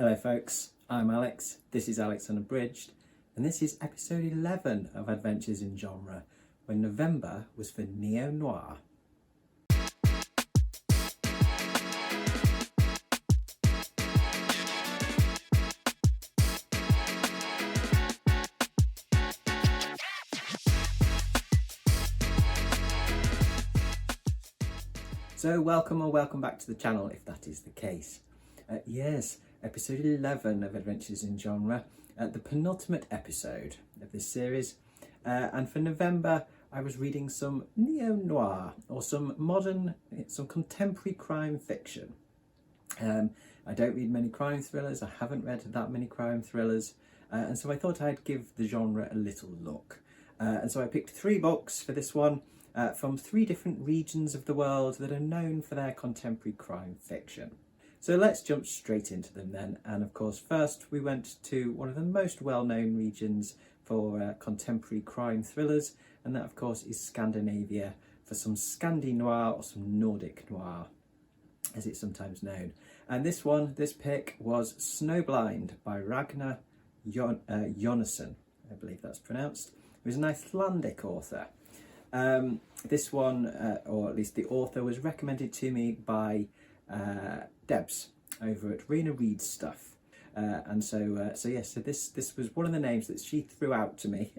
Hello folks, I'm Alex, this is Alex Unabridged, and this is episode 11 of Adventures in Genre, when November was for Neo-Noir. So welcome back to the channel if that is the case. Yes, episode 11 of Adventures in Genre, the penultimate episode of this series. And for November, I was reading some neo-noir, or some contemporary crime fiction. I don't read many crime thrillers, I haven't read that many crime thrillers, and so I thought I'd give the genre a little look. And so I picked 3 books for this one, from 3 different regions of the world that are known for their contemporary crime fiction. So let's jump straight into them then. And of course, first we went to one of the most well-known regions for contemporary crime thrillers, and that of course is Scandinavia, for some Scandi-Noir or some Nordic Noir, as it's sometimes known. And this pick was Snowblind by Ragnar Jonasson, I believe that's pronounced. He was an Icelandic author. This one, or at least the author, was recommended to me by Debs over at Rena Reads Stuff, and so this was one of the names that she threw out to me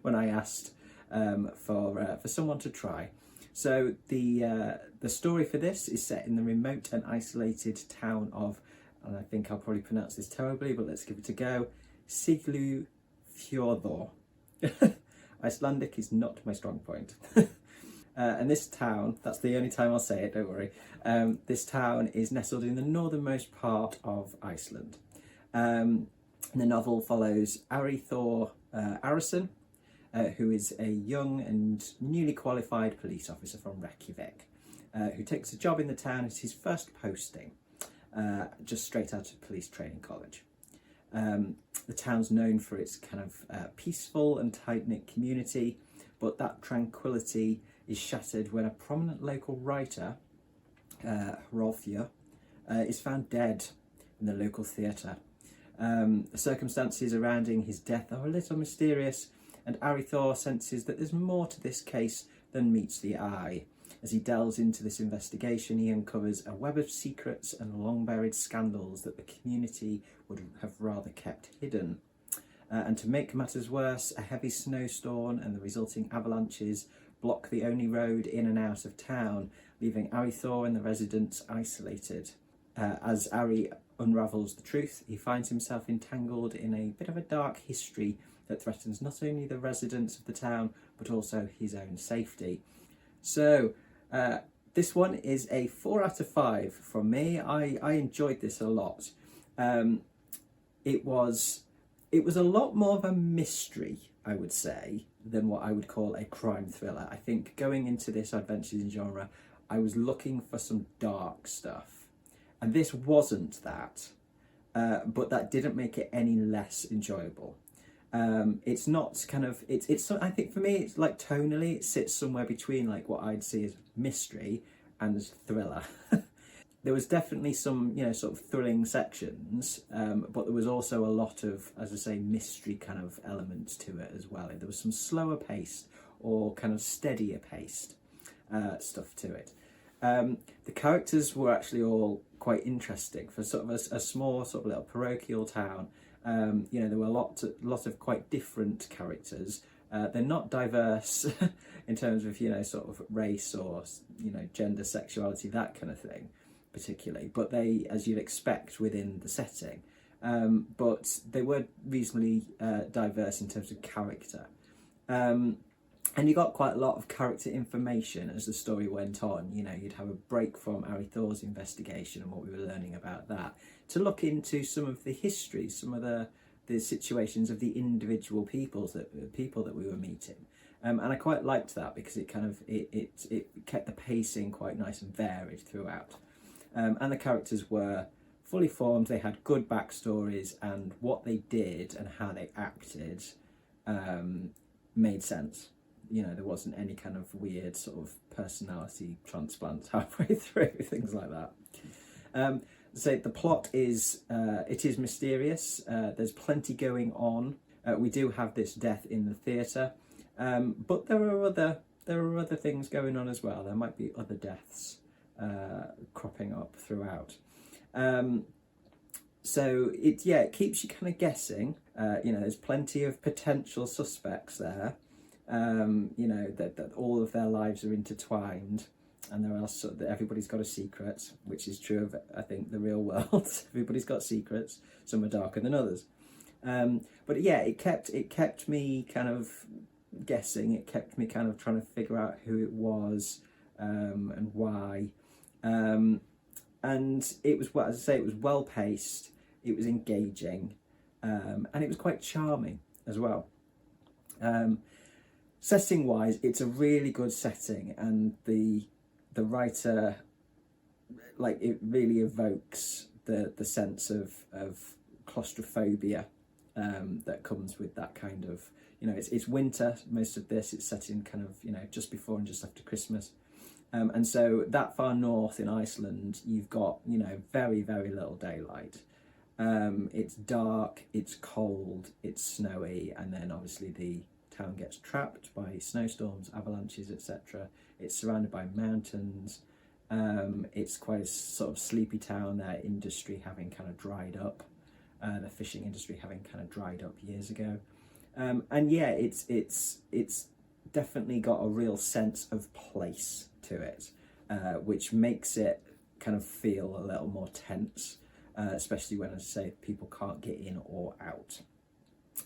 when I asked for someone to try. So the story for this is set in the remote and isolated town of, and I think I'll probably pronounce this terribly, but let's give it a go, Siglufjorður. Icelandic is not my strong point. And this town, that's the only time I'll say it, don't worry. This town is nestled in the northernmost part of Iceland. The novel follows Ari Thor Arason, who is a young and newly qualified police officer from Reykjavik, who takes a job in the town as his first posting, just straight out of police training college. The town's known for its kind of peaceful and tight-knit community, but that tranquility is shattered when a prominent local writer, Hrolfur, is found dead in the local theatre. The circumstances surrounding his death are a little mysterious, and Arithor senses that there's more to this case than meets the eye. As he delves into this investigation, he uncovers a web of secrets and long-buried scandals that the community would have rather kept hidden. And to make matters worse, a heavy snowstorm and the resulting avalanches block the only road in and out of town, leaving Arithor and the residents isolated. As Ari unravels the truth, he finds himself entangled in a bit of a dark history that threatens not only the residents of the town, but also his own safety. So, this one is a 4 out of 5 from me. I enjoyed this a lot. It was a lot more of a mystery, I would say, than what I would call a crime thriller. I think going into this Adventures in Genre, I was looking for some dark stuff, and this wasn't that, but that didn't make it any less enjoyable. It's not kind of, it's I think for me, it's like tonally, it sits somewhere between like what I'd see as mystery and thriller. There was definitely some, sort of thrilling sections, but there was also a lot of, as I say, mystery kind of elements to it as well. There was some slower paced or kind of steadier paced stuff to it. The characters were actually all quite interesting for sort of a small sort of little parochial town. There were a lot of quite different characters. They're not diverse in terms of, sort of race or, gender, sexuality, that kind of thing, particularly, but they, as you'd expect within the setting, but they were reasonably diverse in terms of character. And you got quite a lot of character information as the story went on. You'd have a break from Arithor's investigation and what we were learning about that, to look into some of the history, some of the situations of the individual people that we were meeting. And I quite liked that because it kind of, it kept the pacing quite nice and varied throughout. And the characters were fully formed, they had good backstories, and what they did and how they acted made sense. There wasn't any kind of weird sort of personality transplants halfway through, things like that. So the plot is it is mysterious. There's plenty going on. We do have this death in the theatre, but there are other things going on as well. There might be other deaths cropping up throughout. So it keeps you kind of guessing. There's plenty of potential suspects there. That all of their lives are intertwined, and everybody's got a secret, which is true of, I think, the real world. Everybody's got secrets. Some are darker than others. But yeah, it kept me kind of guessing. It kept me kind of trying to figure out who it was and why. And it was, as I say, it was well paced. It was engaging, and it was quite charming as well. Setting wise, it's a really good setting, and the writer, like, it really evokes the sense of claustrophobia that comes with that kind of, it's winter, most of this. It's set in kind of, just before and just after Christmas. And so that far north in Iceland, you've got, very, very little daylight. It's dark, it's cold, it's snowy, and then obviously the town gets trapped by snowstorms, avalanches, etc. It's surrounded by mountains. It's quite a sort of sleepy town. Their industry having kind of dried up, the fishing industry having kind of dried up years ago. And yeah, it's definitely got a real sense of place to it, which makes it kind of feel a little more tense, especially when, as I say, people can't get in or out.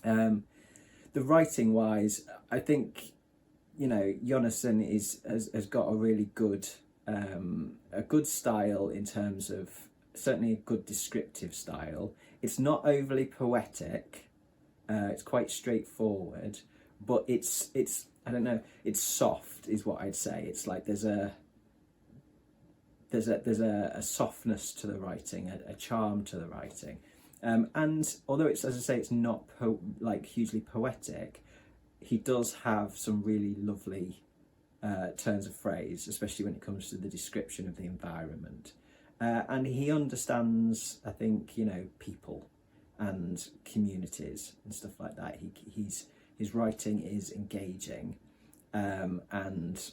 The writing wise, I think, Jonasson has got a really good style in terms of, certainly a good descriptive style. It's not overly poetic. It's quite straightforward, but it's I don't know, it's soft is what I'd say. It's like there's a softness to the writing, a charm to the writing. And although it's, as I say, it's not hugely poetic, he does have some really lovely turns of phrase, especially when it comes to the description of the environment. And he understands, I think, people and communities and stuff like that. His writing is engaging, and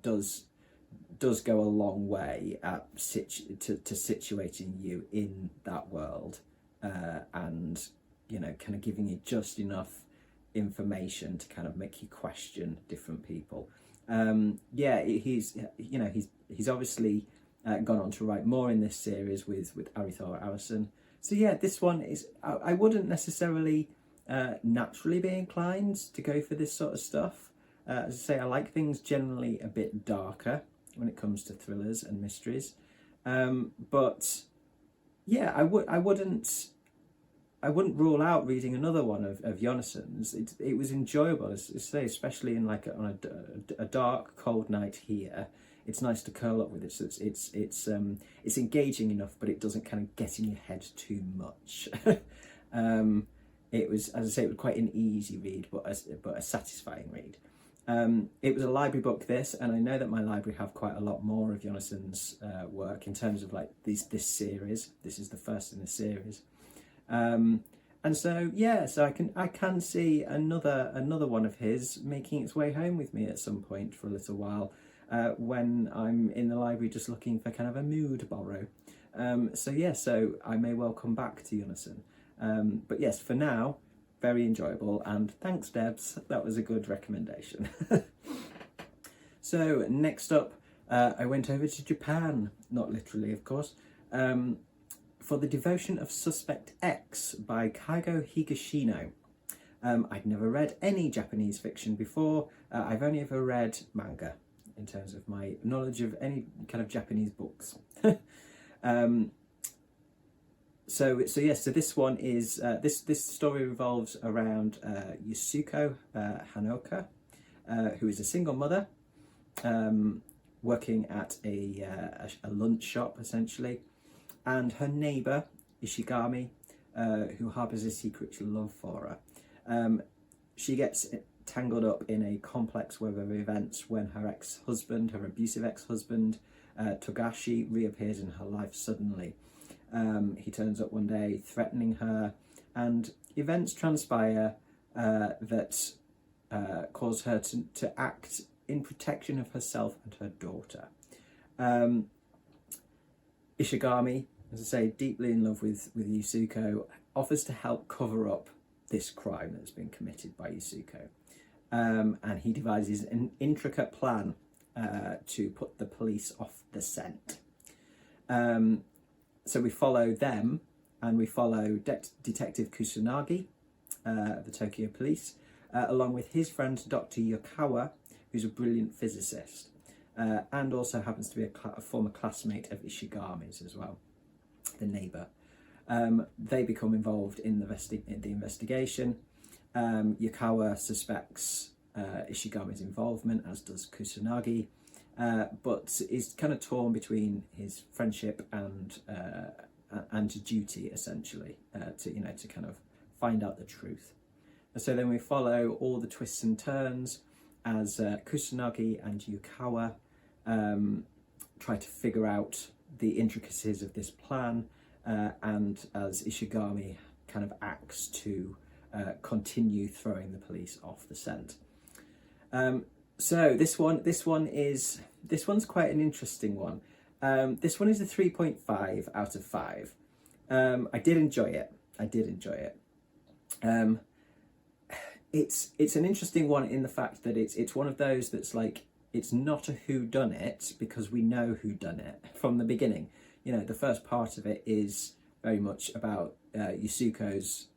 does go a long way at situating you in that world, and kind of giving you just enough information to kind of make you question different people. He's obviously gone on to write more in this series with Arithur Arison. So yeah, this one is, I wouldn't necessarily naturally be inclined to go for this sort of stuff. As I say, I like things generally a bit darker when it comes to thrillers and mysteries. But yeah, I wouldn't rule out reading another one of Jonasson's. It was enjoyable, as I say, especially in on a dark, cold night here. It's nice to curl up with it. So it's engaging enough, but it doesn't kind of get in your head too much. It was, as I say, it was quite an easy read, but a satisfying read. It was a library book, this, and I know that my library have quite a lot more of Jonasson's work in terms of this series. This is the first in the series, and so yeah, so I can see another one of his making its way home with me at some point for a little while, when I'm in the library just looking for kind of a mood borrow. So I may well come back to Jonasson. But yes, for now, very enjoyable, and thanks, Debs, that was a good recommendation. So next up, I went over to Japan, not literally of course, for The Devotion of Suspect X by Keigo Higashino. I'd never read any Japanese fiction before. I've only ever read manga in terms of my knowledge of any kind of Japanese books. So this one is this story revolves around Yusuko Hanoka, who is a single mother, working at a lunch shop essentially, and her neighbour Ishigami, who harbours a secret love for her. She gets tangled up in a complex web of events when her abusive ex-husband, Togashi reappears in her life suddenly. He turns up one day threatening her, and events transpire that cause her to act in protection of herself and her daughter. Ishigami, as I say, deeply in love with Yusuko, offers to help cover up this crime that's been committed by Yusuko. And he devises an intricate plan to put the police off the scent. So we follow them, and we follow Detective Kusanagi, the Tokyo Police, along with his friend Dr. Yokawa, who's a brilliant physicist, and also happens to be a former classmate of Ishigami's as well, the neighbour. They become involved in the investigation. Yokawa suspects Ishigami's involvement, as does Kusanagi, but is kind of torn between his friendship and duty, essentially, to kind of find out the truth. And so then we follow all the twists and turns as Kusanagi and Yukawa try to figure out the intricacies of this plan, and as Ishigami kind of acts to continue throwing the police off the scent. So this one's quite an interesting one. This one is a 3.5 out of 5. I did enjoy it. It's an interesting one in the fact that it's one of those that's like, it's not a whodunit because we know who done it from the beginning. You know, the first part of it is very much about Yusuko's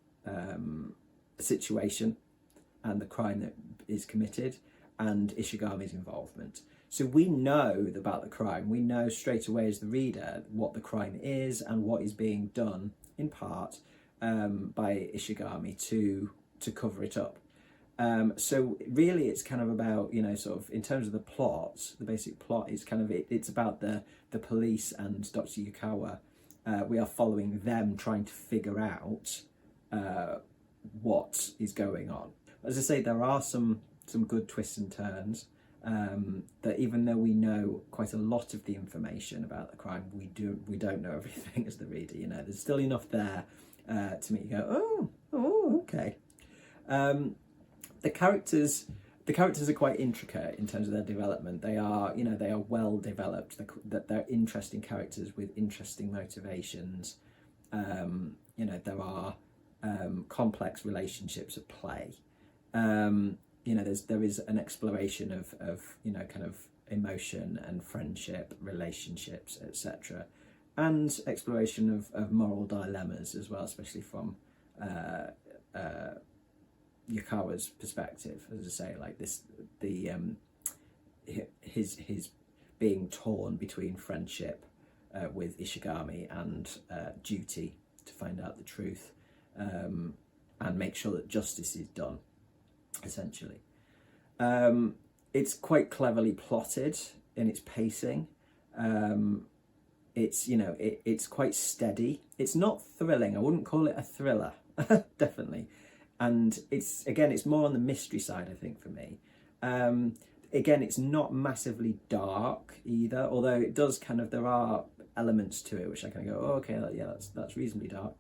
situation and the crime that is committed, and Ishigami's involvement. So we know about the crime. We know straight away as the reader what the crime is and what is being done in part by Ishigami to cover it up. So really it's kind of about, you know, sort of in terms of the plot, the basic plot is kind of, it's about the police and Dr. Yukawa. We are following them trying to figure out what is going on. As I say, there are some good twists and turns, that even though we know quite a lot of the information about the crime, we don't know everything as the reader. You know, there's still enough there to make you go, oh, okay. The characters are quite intricate in terms of their development. They are well developed. They're interesting characters with interesting motivations. There are complex relationships at play. There is an exploration of kind of emotion and friendship, relationships, etc., and exploration of moral dilemmas as well, especially from Yukawa's perspective. As I say, like his being torn between friendship with Ishigami and duty to find out the truth, and make sure that justice is done, essentially. It's quite cleverly plotted in its pacing. It's quite steady. It's not thrilling. I wouldn't call it a thriller, definitely. And it's more on the mystery side, I think, for me. Again, it's not massively dark either, although it does there are elements to it which I kind of go, oh, okay, yeah, that's reasonably dark.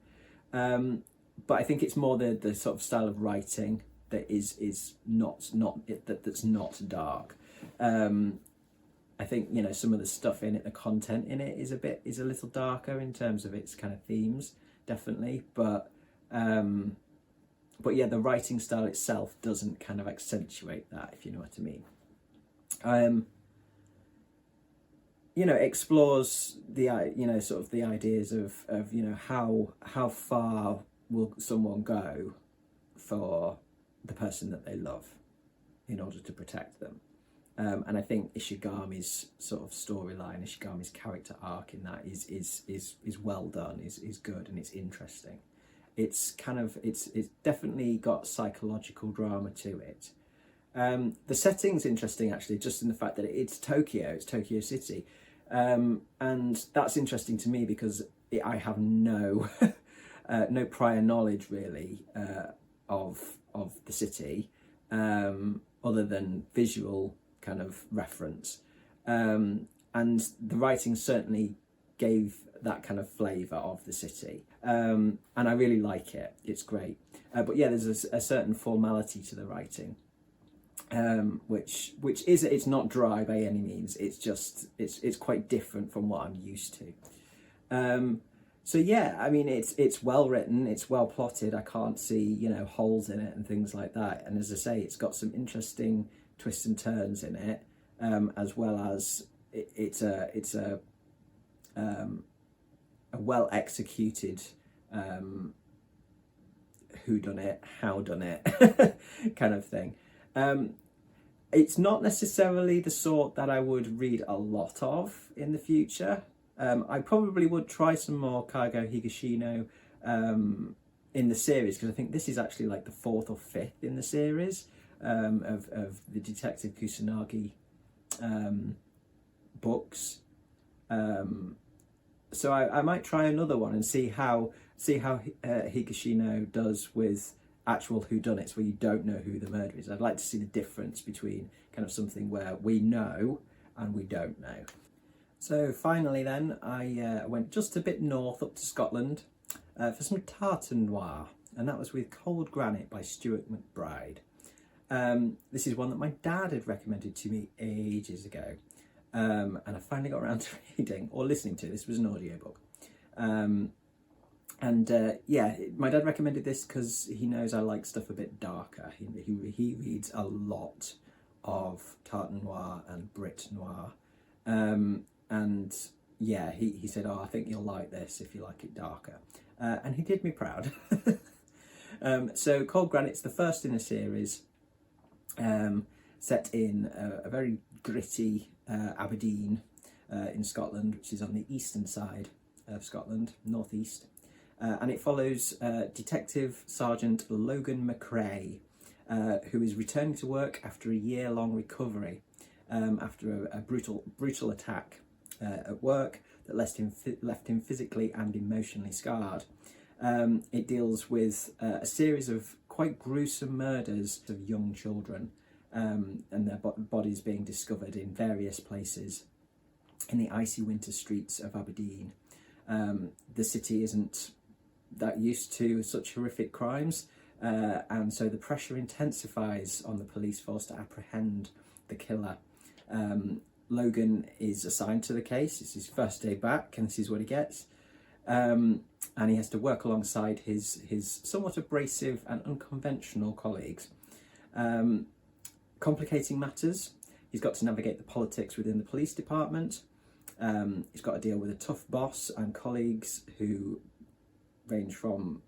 But I think it's more the sort of style of writing that is not that's not dark. I think some of the stuff in it, the content in it is a little darker in terms of its kind of themes, definitely. But yeah, the writing style itself doesn't kind of accentuate that, if you know what I mean. Explores the sort of the ideas of how far will someone go for the person that they love in order to protect them. And I think Ishigami's sort of storyline, Ishigami's character arc in that is well done, is good, and it's interesting. It's definitely got psychological drama to it. The setting's interesting, actually, just in the fact that it's Tokyo City. And that's interesting to me because I have no no prior knowledge really of the city, other than visual kind of reference. And and the writing certainly gave that kind of flavour of the city, and I really like it. It's great, but yeah, there's a certain formality to the writing, which is, it's not dry by any means. It's just it's quite different from what I'm used to. So yeah, I mean, it's well written, it's well plotted. I can't see, you know, holes in it and things like that. And as I say, it's got some interesting twists and turns in it, as well as it's a well executed who done it, how done it kind of thing. It's not necessarily the sort that I would read a lot of in the future. I probably would try some more Keigo Higashino in the series, because I think this is actually like the 4th or 5th in the series of the Detective Kusanagi books. So I might try another one and see how Higashino does with actual whodunits where you don't know who the murderer is. I'd like to see the difference between kind of something where we know and we don't know. So finally then, I went just a bit north up to Scotland for some Tartan Noir, and that was with Cold Granite by Stuart MacBride. This is one that my dad had recommended to me ages ago, and I finally got around to reading, or listening to. This was an audiobook. Yeah, my dad recommended this because he knows I like stuff a bit darker. He reads a lot of Tartan Noir and Brit Noir. And yeah, he said, oh, I think you'll like this if you like it darker. And he did me proud. So Cold Granite's the first in a series, set in a very gritty Aberdeen in Scotland, which is on the eastern side of Scotland, northeast. And it follows Detective Sergeant Logan McRae, who is returning to work after a year-long recovery after a brutal attack at work that left him physically and emotionally scarred. It deals with a series of quite gruesome murders of young children, and their bodies being discovered in various places in the icy winter streets of Aberdeen. The city isn't that used to such horrific crimes, and so the pressure intensifies on the police force to apprehend the killer. Logan is assigned to the case. It's his first day back, and this is what he gets. And he has to work alongside his somewhat abrasive and unconventional colleagues. Complicating matters, he's got to navigate the politics within the police department. He's got to deal with a tough boss and colleagues who range from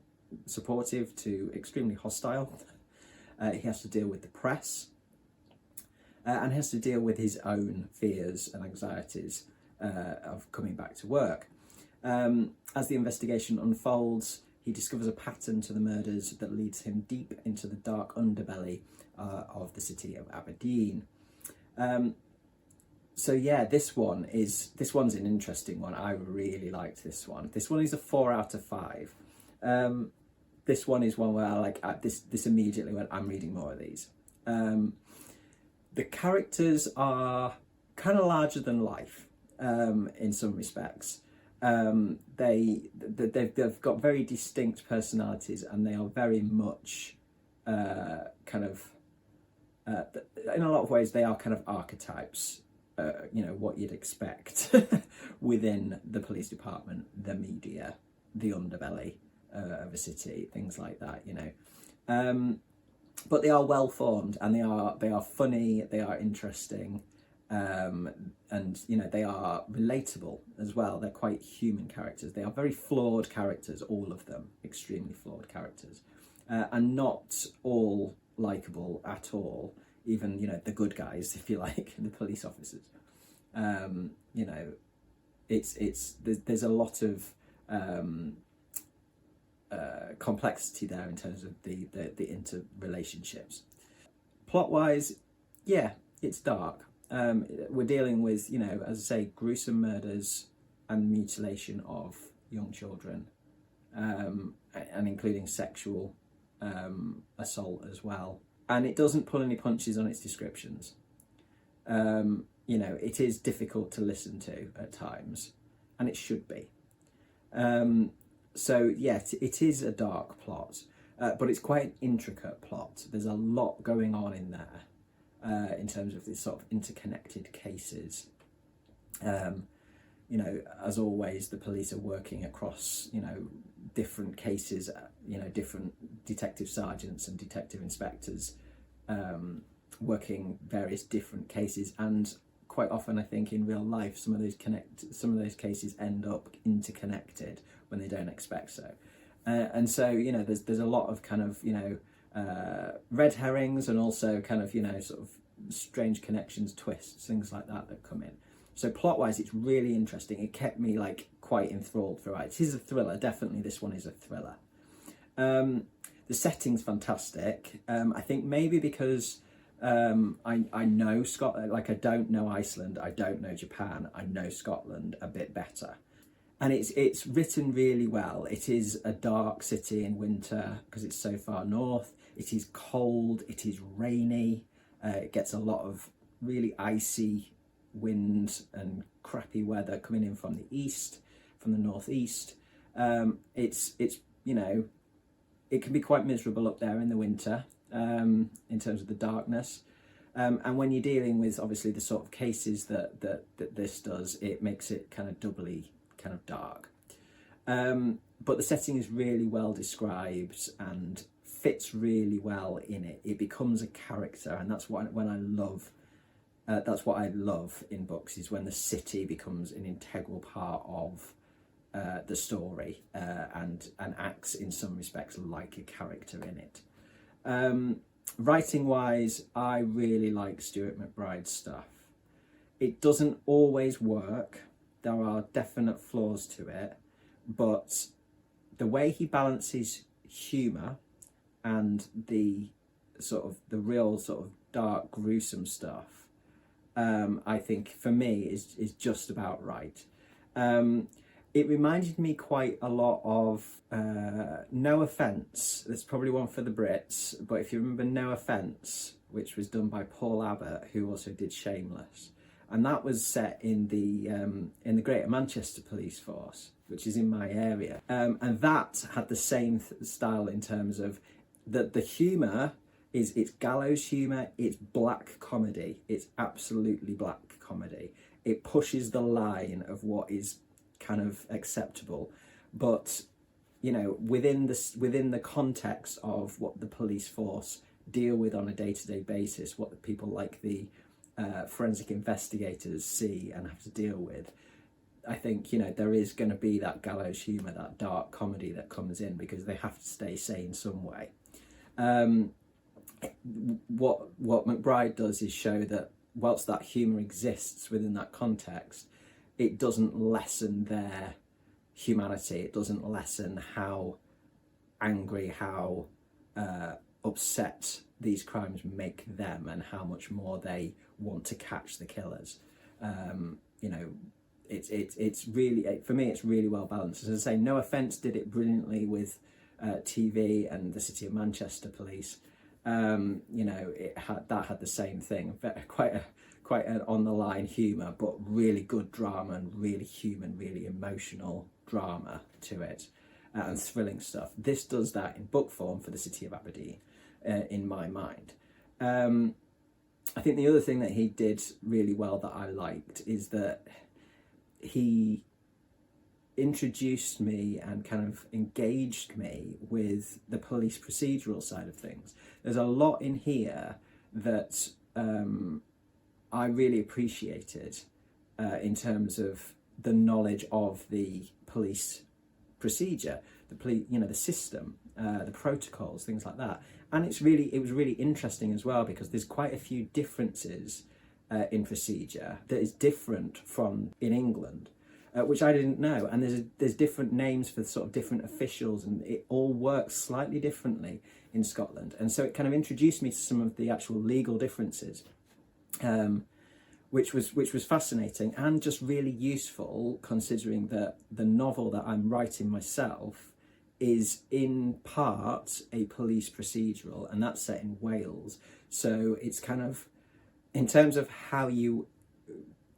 supportive to extremely hostile. He has to deal with the press, and has to deal with his own fears and anxieties of coming back to work. As the investigation unfolds, he discovers a pattern to the murders that leads him deep into the dark underbelly of the city of Aberdeen. So yeah, this one's an interesting one. I really liked this one. This one is a 4 out of 5. This one is one where I like this immediately when I'm reading more of these. The characters are kind of larger than life in some respects. They've got very distinct personalities, and they are very much in a lot of ways they are kind of archetypes. What you'd expect within the police department, the media, the underbelly of a city, things like that, but they are well formed, and they are funny, they are interesting, and they are relatable as well. They're quite human characters. They are very flawed characters, all of them, extremely flawed characters, and not all likable at all. Even the good guys, if you like, the police officers. There's a lot of complexity there in terms of the interrelationships. Plot wise, yeah, it's dark. We're dealing with as I say, gruesome murders and mutilation of young children, and including sexual assault as well. And it doesn't pull any punches on its descriptions. you know, it is difficult to listen to at times, and it should be. So yeah, it is a dark plot, but it's quite an intricate plot. There's a lot going on in there in terms of these sort of interconnected cases. You know, as always, the police are working across, you know, different cases, you know, different detective sergeants and detective inspectors working various different cases, and quite often I think in real life some of those cases end up interconnected when they don't expect so. And so, you know, there's a lot of kind of, you know, red herrings, and also kind of, you know, sort of strange connections, twists, things like that come in. So plot-wise, it's really interesting. It kept me like quite enthralled throughout. It is a thriller, definitely. This one is a thriller. The setting's fantastic. I think maybe because I know Scotland, like I don't know Iceland, I don't know Japan, I know Scotland a bit better. And it's written really well. It is a dark city in winter because it's so far north. It is cold, it is rainy, it gets a lot of really icy wind and crappy weather coming in from the east, from the northeast. It's you know, it can be quite miserable up there in the winter in terms of the darkness. And when you're dealing with obviously the sort of cases that this does, it makes it kind of doubly kind of dark. But the setting is really well described and fits really well in it. It becomes a character, and that's what I love in books, is when the city becomes an integral part of the story and acts in some respects like a character in it. Writing wise, I really like Stuart MacBride's stuff. It doesn't always work. There are definite flaws to it, but the way he balances humour and the real sort of dark, gruesome stuff, I think for me is just about right. It reminded me quite a lot of No Offence. There's probably one for the Brits, but if you remember No Offence, which was done by Paul Abbott, who also did Shameless, and that was set in the Greater Manchester Police Force, which is in my area, and that had the same style in terms of the humour. It's gallows humour, it's black comedy, it's absolutely black comedy. It pushes the line of what is kind of acceptable, but you know, within the context of what the police force deal with on a day-to-day basis, what the people like the forensic investigators see and have to deal with, I think, you know, there is going to be that gallows humour, that dark comedy that comes in because they have to stay sane some way. What MacBride does is show that whilst that humour exists within that context, it doesn't lessen their humanity. It doesn't lessen how angry, how upset these crimes make them, and how much more they want to catch the killers. You know, it's really, for me, it's really well balanced. As I say, No Offence did it brilliantly with TV and the City of Manchester Police. You know, that had the same thing, quite an on the line humour, but really good drama and really human, really emotional drama to it, and thrilling stuff. This does that in book form for the City of Aberdeen, in my mind. I think the other thing that he did really well that I liked is that he introduced me and kind of engaged me with the police procedural side of things. There's a lot in here that I really appreciated in terms of the knowledge of the police procedure, the system, the protocols, things like that. And it was really interesting as well, because there's quite a few differences in procedure that is different from in England. Which I didn't know, and there's different names for sort of different officials, and it all works slightly differently in Scotland, and so it kind of introduced me to some of the actual legal differences, which was fascinating and just really useful, considering that the novel that I'm writing myself is in part a police procedural, and that's set in Wales. So it's kind of, in terms of how you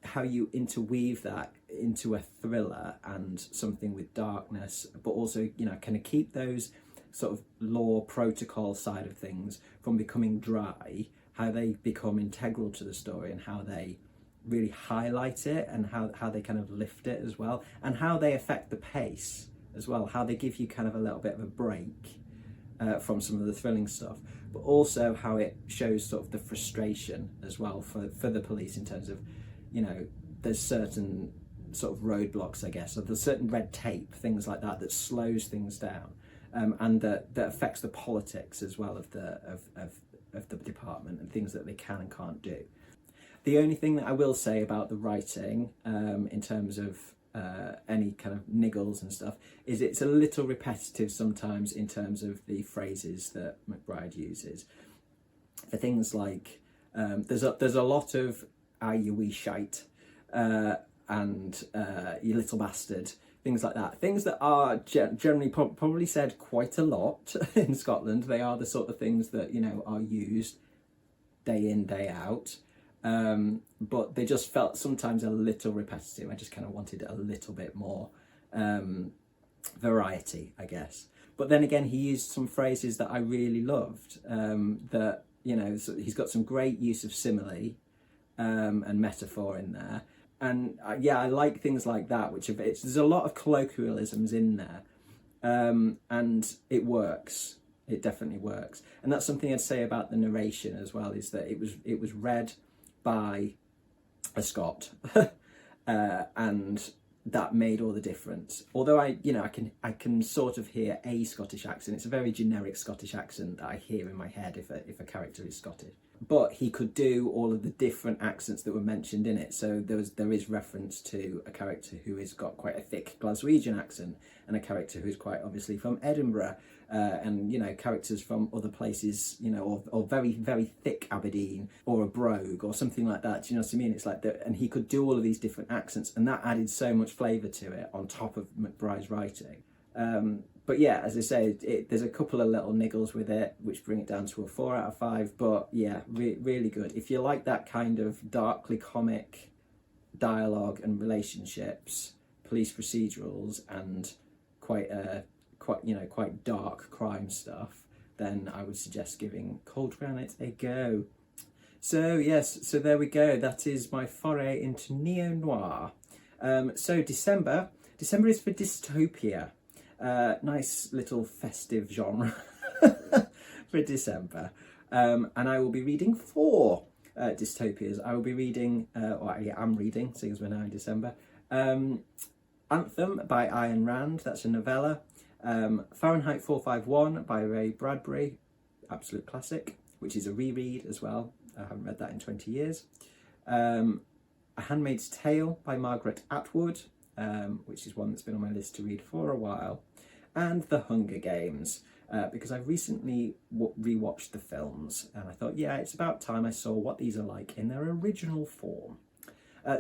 how you interweave that into a thriller and something with darkness, but also, you know, kind of keep those sort of law protocol side of things from becoming dry, how they become integral to the story and how they really highlight it and how they kind of lift it as well, and how they affect the pace as well, how they give you kind of a little bit of a break from some of the thrilling stuff, but also how it shows sort of the frustration as well for the police in terms of, you know, there's certain sort of roadblocks, I guess, or there's certain red tape, things like that, that slows things down, and that affects the politics as well of the department and things that they can and can't do. The only thing that I will say about the writing, in terms of any kind of niggles and stuff, is it's a little repetitive sometimes in terms of the phrases that MacBride uses. For things like, there's a lot of "ah, you wee shite," and "you little bastard," things like that. Things that are generally probably said quite a lot in Scotland. They are the sort of things that, you know, are used day in, day out. But they just felt sometimes a little repetitive. I just kind of wanted a little bit more variety, I guess. But then again, he used some phrases that I really loved, that, you know, so he's got some great use of simile and metaphor in there. And yeah, I like things like that, which there's a lot of colloquialisms in there, and it works. It definitely works. And that's something I'd say about the narration as well, is that it was read by a Scot, and that made all the difference. Although I can sort of hear a Scottish accent. It's a very generic Scottish accent that I hear in my head if a character is Scottish. But he could do all of the different accents that were mentioned in it. So there is reference to a character who has got quite a thick Glaswegian accent, and a character who's quite obviously from Edinburgh, and, you know, characters from other places, you know, or very, very thick Aberdeen, or a brogue or something like that. Do you know what I mean? It's like that, and he could do all of these different accents, and that added so much flavour to it on top of MacBride's writing. But yeah, as I say, there's a couple of little niggles with it, which bring it down to a 4 out of 5. But yeah, really good. If you like that kind of darkly comic dialogue and relationships, police procedurals, and quite dark crime stuff, then I would suggest giving Cold Granite a go. So yes, so there we go. That is my foray into Neo-Noir. So December is for dystopia. Nice little festive genre for December. And I will be reading 4 dystopias. I will be reading, I am reading, seeing as we're now in December, Anthem by Ayn Rand, that's a novella. Fahrenheit 451 by Ray Bradbury, absolute classic, which is a reread as well. I haven't read that in 20 years. A Handmaid's Tale by Margaret Atwood, which is one that's been on my list to read for a while. And The Hunger Games, because I recently rewatched the films, and I thought, yeah, it's about time I saw what these are like in their original form.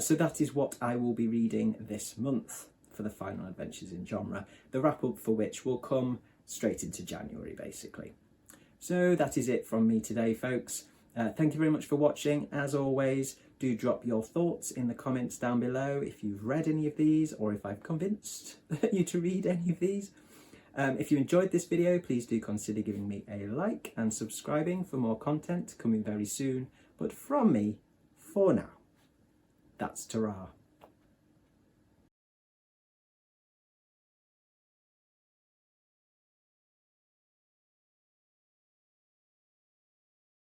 So that is what I will be reading this month for the final adventures in genre, the wrap-up for which will come straight into January, basically. So that is it from me today, folks. Thank you very much for watching. As always, do drop your thoughts in the comments down below if you've read any of these, or if I've convinced you to read any of these. If you enjoyed this video, please do consider giving me a like and subscribing for more content coming very soon. But from me, for now, that's ta-ra.